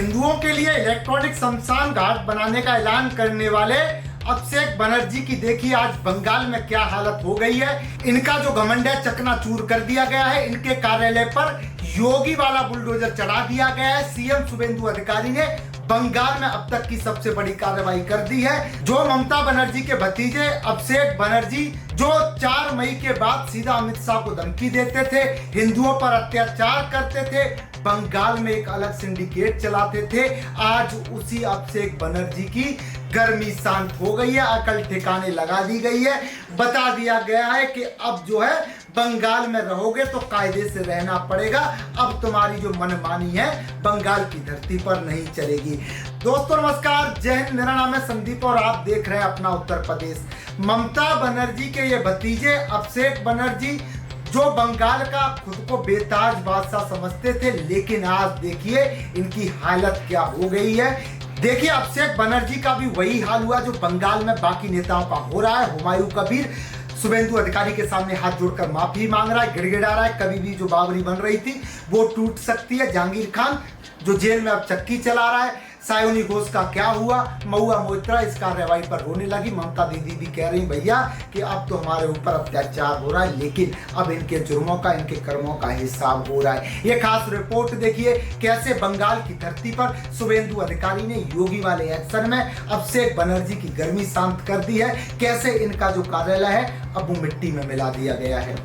हिंदुओं के लिए इलेक्ट्रॉनिक शमशान घाट बनाने का ऐलान करने वाले अभिषेक बनर्जी की देखिए आज बंगाल में क्या हालत हो गई है। इनका जो घमंड है चकनाचूर कर दिया गया है। इनके कार्यालय पर योगी वाला बुलडोजर चढ़ा दिया गया है। सीएम शुभेंदु अधिकारी ने बंगाल में अब तक की सबसे बड़ी कार्रवाई कर दी है। जो ममता बनर्जी के भतीजे अभिषेक बनर्जी जो 4 मई के बाद सीधा अमित शाह को धमकी देते थे, हिंदुओं पर अत्याचार करते थे, बंगाल में एक अलग सिंडिकेट चलाते थे, आज उसी अभिषेक बनर्जी की गर्मी शांत हो गई है, अकल ठिकाने लगा दी गई है। बता दिया गया है कि अब जो है बंगाल में रहोगे तो कायदे से रहना पड़ेगा। अब तुम्हारी जो मनमानी है बंगाल की धरती पर नहीं चलेगी। दोस्तों नमस्कार, जय हिंद। मेरा नाम है संदीप और आप देख रहे हैं अपना उत्तर प्रदेश। ममता बनर्जी के ये भतीजे अभिषेक बनर्जी जो बंगाल का खुद को बेताज बादशाह समझते थे, लेकिन आज देखिए इनकी हालत क्या हो गई है। देखिए अभिषेक बनर्जी का भी वही हाल हुआ जो बंगाल में बाकी नेताओं का हो रहा है। हुमायूं कबीर शुभेंदु अधिकारी के सामने हाथ जोड़कर माफी मांग रहा है, गिड़गिड़ा रहा है। कभी भी जो बाबरी बन रही थी वो टूट सकती है। जहांगीर खान जो जेल में अब चक्की चला रहा है। सायोनी घोष का क्या हुआ, महुआ मोइत्रा इस कार्रवाई पर रोने लगी। ममता दीदी भी कह रही भैया कि अब तो हमारे ऊपर अत्याचार हो रहा है, लेकिन अब इनके जुर्मों का, इनके कर्मों का हिसाब हो रहा है। ये खास रिपोर्ट देखिए कैसे बंगाल की धरती पर शुभेंदु अधिकारी ने योगी वाले एक्शन में अभिषेक बनर्जी की गर्मी शांत कर दी है। कैसे इनका जो कार्यालय है अब वो मिट्टी में मिला दिया गया है।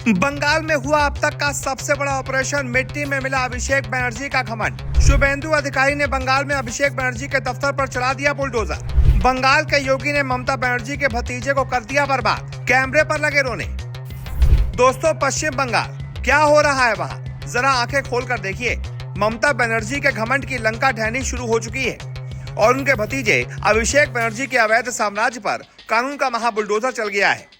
बंगाल में हुआ अब तक का सबसे बड़ा ऑपरेशन, मिट्टी में मिला अभिषेक बनर्जी का घमंड। शुभेंदु अधिकारी ने बंगाल में अभिषेक बनर्जी के दफ्तर पर चढ़ा दिया बुलडोजर। बंगाल के योगी ने ममता बनर्जी के भतीजे को कर दिया बर्बाद, कैमरे पर लगे रोने। दोस्तों पश्चिम बंगाल क्या हो रहा है वहाँ, जरा आंखें खोल कर देखिए। ममता बनर्जी के घमंड की लंका ढहनी शुरू हो चुकी है और उनके भतीजे अभिषेक बनर्जी के अवैध साम्राज्य पर कानून का महाबुलडोजर चल गया है।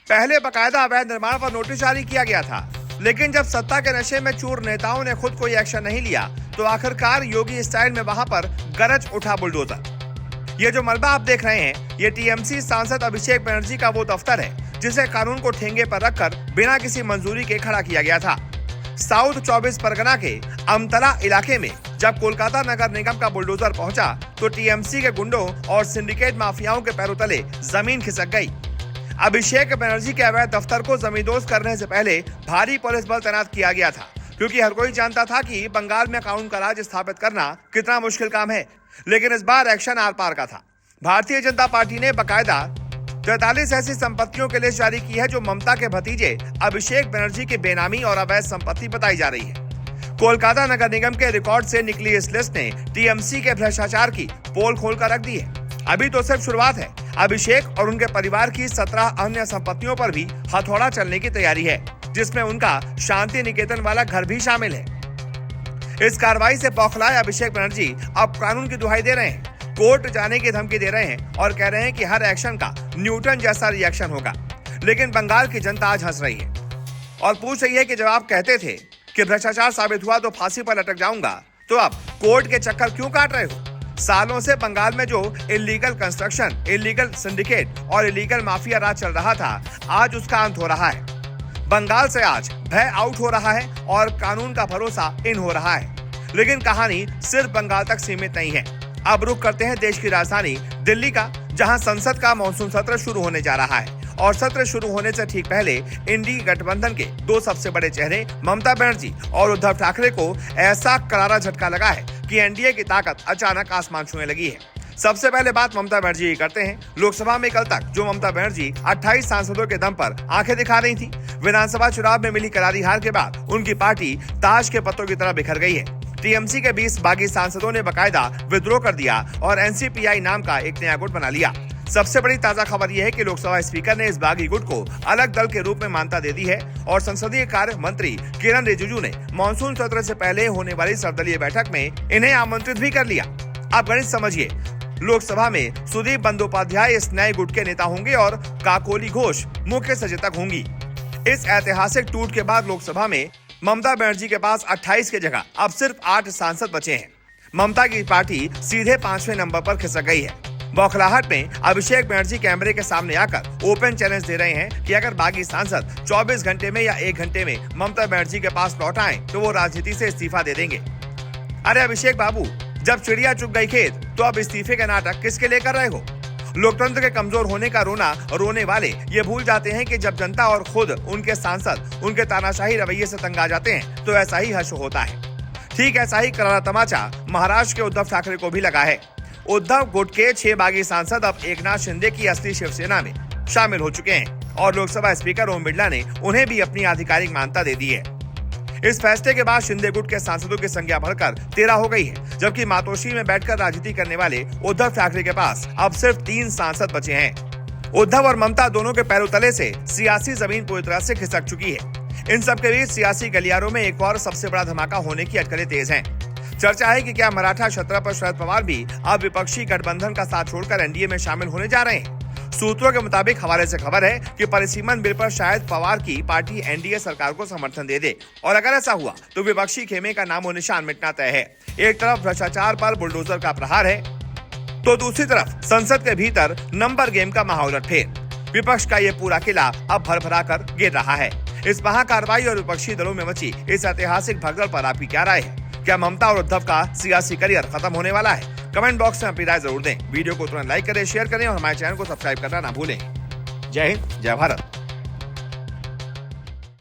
पहले बकायदा अवैध निर्माण पर नोटिस जारी किया गया था, लेकिन जब सत्ता के नशे में चूर नेताओं ने खुद कोई एक्शन नहीं लिया तो आखिरकार योगी स्टाइल में वहां पर गरज उठा बुलडोजर। ये जो मलबा आप देख रहे हैं ये टीएमसी सांसद अभिषेक बनर्जी का वो दफ्तर है जिसे कानून को ठेंगे पर रखकर बिना किसी मंजूरी के खड़ा किया गया था। साउथ 24 परगना के अमतला इलाके में जब कोलकाता नगर निगम का बुलडोजर पहुंचा तो टीएमसी के गुंडों और सिंडिकेट माफियाओं के पैरों तले जमीन खिसक गई। अभिषेक बनर्जी के अवैध दफ्तर को जमींदोज करने से पहले भारी पुलिस बल तैनात किया गया था, क्योंकि हर कोई जानता था कि बंगाल में कानून का राज स्थापित करना कितना मुश्किल काम है। लेकिन इस बार एक्शन आर पार का था। भारतीय जनता पार्टी ने बकायदा 43 ऐसी संपत्तियों के लिस्ट जारी की है जो ममता के भतीजे अभिषेक बनर्जी के बेनामी और अवैध संपत्ति बताई जा रही है। कोलकाता नगर निगम के रिकॉर्ड से निकली इस लिस्ट ने टीएमसी के भ्रष्टाचार की पोल खोलकर रख दी है। अभी तो सिर्फ शुरुआत है। अभिषेक और उनके परिवार की 17 अन्य संपत्तियों पर भी हथौड़ा चलने की तैयारी है, जिसमें उनका शांति निकेतन वाला घर भी शामिल है। इस कार्रवाई से बौखलाए अभिषेक बनर्जी अब कानून की दुहाई दे रहे हैं, कोर्ट जाने की धमकी दे रहे हैं और कह रहे हैं कि हर एक्शन का न्यूटन जैसा रिएक्शन होगा। लेकिन बंगाल की जनता आज हंस रही है और पूछ रही है कि जब आप कहते थे कि भ्रष्टाचार साबित हुआ तो फांसी पर लटक जाऊंगा, तो अब कोर्ट के चक्कर क्यों काट रहे हो? सालों से बंगाल में जो इलीगल कंस्ट्रक्शन, इलीगल सिंडिकेट और इलीगल माफिया राज चल रहा था, आज उसका अंत हो रहा है। बंगाल से आज भय आउट हो रहा है और कानून का भरोसा इन हो रहा है। लेकिन कहानी सिर्फ बंगाल तक सीमित नहीं है। अब रुख करते हैं देश की राजधानी दिल्ली का, जहां संसद का मॉनसून सत्र शुरू होने जा रहा है और सत्र शुरू होने से ठीक पहले इंडी गठबंधन के 2 सबसे बड़े चेहरे ममता बनर्जी और उद्धव ठाकरे को ऐसा करारा झटका लगा है कि एनडीए की ताकत अचानक आसमान छूने लगी है। सबसे पहले बात ममता बनर्जी की करते हैं। लोकसभा में कल तक जो ममता बनर्जी 28 सांसदों के दम पर आंखें दिखा रही थी, विधानसभा चुनाव में मिली करारी हार के बाद उनकी पार्टी ताश के पत्तों की तरह बिखर गई है। टीएमसी के 20 बागी सांसदों ने बकायदा विद्रोह कर दिया और एनसीपीआई नाम का एक नया गुट बना लिया। सबसे बड़ी ताजा खबर यह है कि लोकसभा स्पीकर ने इस बागी गुट को अलग दल के रूप में मान्यता दे दी है और संसदीय कार्य मंत्री किरण रिजिजू ने मानसून सत्र से पहले होने वाली सर्वदलीय बैठक में इन्हें आमंत्रित भी कर लिया। आप गणित समझिए, लोकसभा में सुदीप बंदोपाध्याय इस नए गुट के नेता होंगे और काकोली घोष मुख्य सचेतक होंगी। इस ऐतिहासिक टूट के बाद लोकसभा में ममता बनर्जी के पास 28 की जगह अब सिर्फ 8 सांसद बचे हैं। ममता की पार्टी सीधे 5वें नंबर पर खिसक गई है। बौखलाहट में अभिषेक बनर्जी कैमरे के सामने आकर ओपन चैलेंज दे रहे हैं कि अगर बागी सांसद 24 घंटे में या 1 घंटे में ममता बनर्जी के पास लौट आए तो वो राजनीति से इस्तीफा दे देंगे। अरे अभिषेक बाबू, जब चिड़िया चुग गई खेत तो अब इस्तीफे का नाटक किसके लिए कर रहे हो? लोकतंत्र के कमजोर होने का रोना रोने वाले ये भूल जाते हैं कि जब जनता और खुद उनके सांसद उनके तानाशाही रवैये से तंग आ जाते हैं तो ऐसा ही हश्र होता है। ठीक ऐसा ही करारा तमाचा महाराष्ट्र के उद्धव ठाकरे को भी लगा है। उद्धव गुट के 6 बागी सांसद अब एकनाथ शिंदे की असली शिवसेना में शामिल हो चुके हैं और लोकसभा स्पीकर ओम बिरला ने उन्हें भी अपनी आधिकारिक मान्यता दे दी है। इस फैसले के बाद शिंदे गुट के सांसदों की संख्या बढ़कर 13 हो गई है, जबकि मातोश्री में बैठकर राजनीति करने वाले उद्धव ठाकरे के पास अब सिर्फ 3 सांसद बचे हैं। उद्धव और ममता दोनों के पैरों तले से सियासी जमीन पूरी तरह से खिसक चुकी है। इन सब के बीच सियासी गलियारों में एक और सबसे बड़ा धमाका होने की अटकलें तेज हैं। चर्चा है कि क्या मराठा क्षत्र पर शरद पवार भी अब विपक्षी गठबंधन का साथ छोड़कर एनडीए में शामिल होने जा रहे हैं। सूत्रों के मुताबिक हवाले से खबर है कि परिसीमन बिल पर शायद पवार की पार्टी एनडीए सरकार को समर्थन दे दे, और अगर ऐसा हुआ तो विपक्षी खेमे का नामो निशान मिटना तय है। एक तरफ भ्रष्टाचार पर बुलडोजर का प्रहार है तो दूसरी तरफ संसद के भीतर नंबर गेम का माहौल फेर। विपक्ष का ये पूरा किला अब भरभरा कर गिर रहा है। इस महाकार्रवाई और विपक्षी दलों में मची इस ऐतिहासिक भगदड़ पर आपकी क्या राय है? क्या ममता और उद्धव का सियासी करियर खत्म होने वाला है? कमेंट बॉक्स में अपनी राय जरूर दें। वीडियो को तुरंत लाइक करें, शेयर करें और हमारे चैनल को सब्सक्राइब करना ना भूलें। जय हिंद, जय भारत।